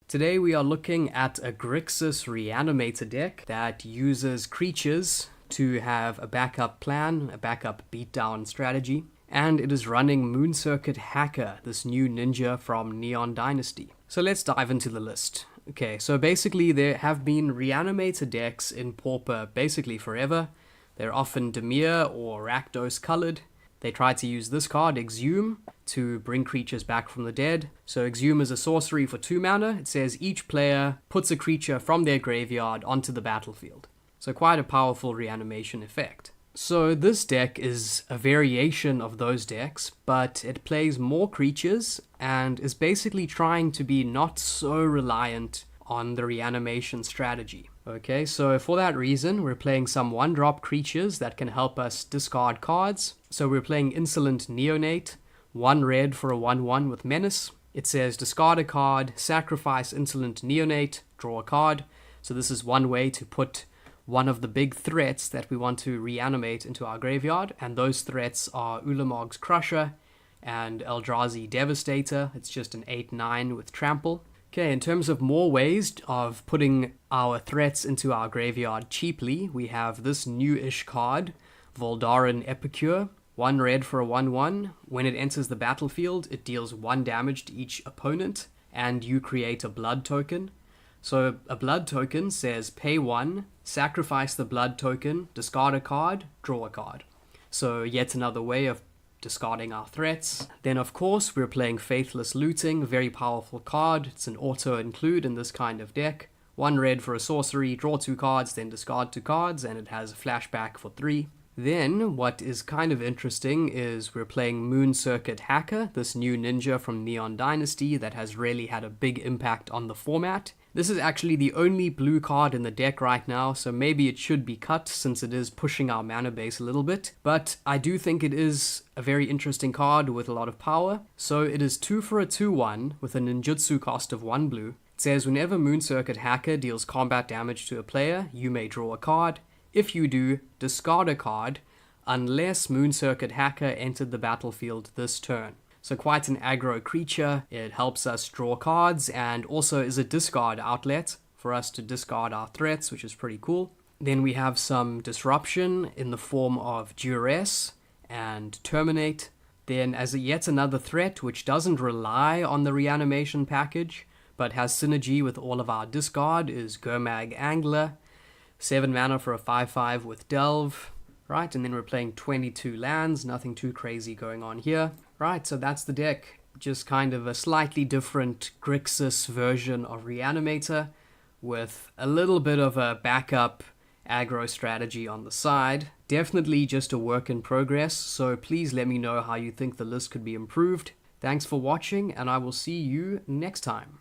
Today we are looking at a Grixis Reanimator deck that uses creatures to have a backup plan, a backup beatdown strategy, and it is running Moon Circuit Hacker, this new ninja from Neon Dynasty. So let's dive into the list. Okay, so basically there have been Reanimator decks in Pauper basically forever. They're often Dimir or Rakdos colored. They try to use this card, Exhume, to bring creatures back from the dead. So Exhume is a sorcery for 2 mana. It says each player puts a creature from their graveyard onto the battlefield. So quite a powerful reanimation effect. So this deck is a variation of those decks, but it plays more creatures and is basically trying to be not so reliant on the reanimation strategy. Okay, so for that reason, we're playing some 1-drop creatures that can help us discard cards. So we're playing Insolent Neonate, 1 red for a 1/1 with Menace. It says discard a card, sacrifice Insolent Neonate, draw a card. So this is one way to put one of the big threats that we want to reanimate into our graveyard, and those threats are Ulamog's Crusher and Eldrazi Devastator. It's just an 8/9 with Trample. Okay, in terms of more ways of putting our threats into our graveyard cheaply, we have this new-ish card, Voldaren Epicure, 1 red for a 1/1. When it enters the battlefield, it deals 1 damage to each opponent, and you create a blood token. So a blood token says pay 1, sacrifice the blood token, discard a card, draw a card. So yet another way of discarding our threats. Then of course we're playing Faithless Looting, a very powerful card. It's an auto include in this kind of deck. 1 red for a sorcery, draw 2 cards, then discard 2 cards, and it has a flashback for 3. Then what is kind of interesting is we're playing Moon Circuit Hacker, this new ninja from Neon Dynasty that has really had a big impact on the format. This is actually the only blue card in the deck right now, so maybe it should be cut since it is pushing our mana base a little bit. But I do think it is a very interesting card with a lot of power. So it is 2 for a 2/1 with a ninjutsu cost of 1 blue. It says whenever Moon Circuit Hacker deals combat damage to a player, you may draw a card. If you do, discard a card, unless Moon Circuit Hacker entered the battlefield this turn. So quite an aggro creature. It helps us draw cards and also is a discard outlet for us to discard our threats, which is pretty cool. Then we have some disruption in the form of Duress and Terminate. Then as yet another threat which doesn't rely on the reanimation package, but has synergy with all of our discard is Gurmag Angler. 7 mana for a 5/5 with Delve. Right, and then we're playing 22 lands, nothing too crazy going on here. Right, so that's the deck. Just kind of a slightly different Grixis version of Reanimator with a little bit of a backup aggro strategy on the side. Definitely just a work in progress, so please let me know how you think the list could be improved. Thanks for watching, and I will see you next time.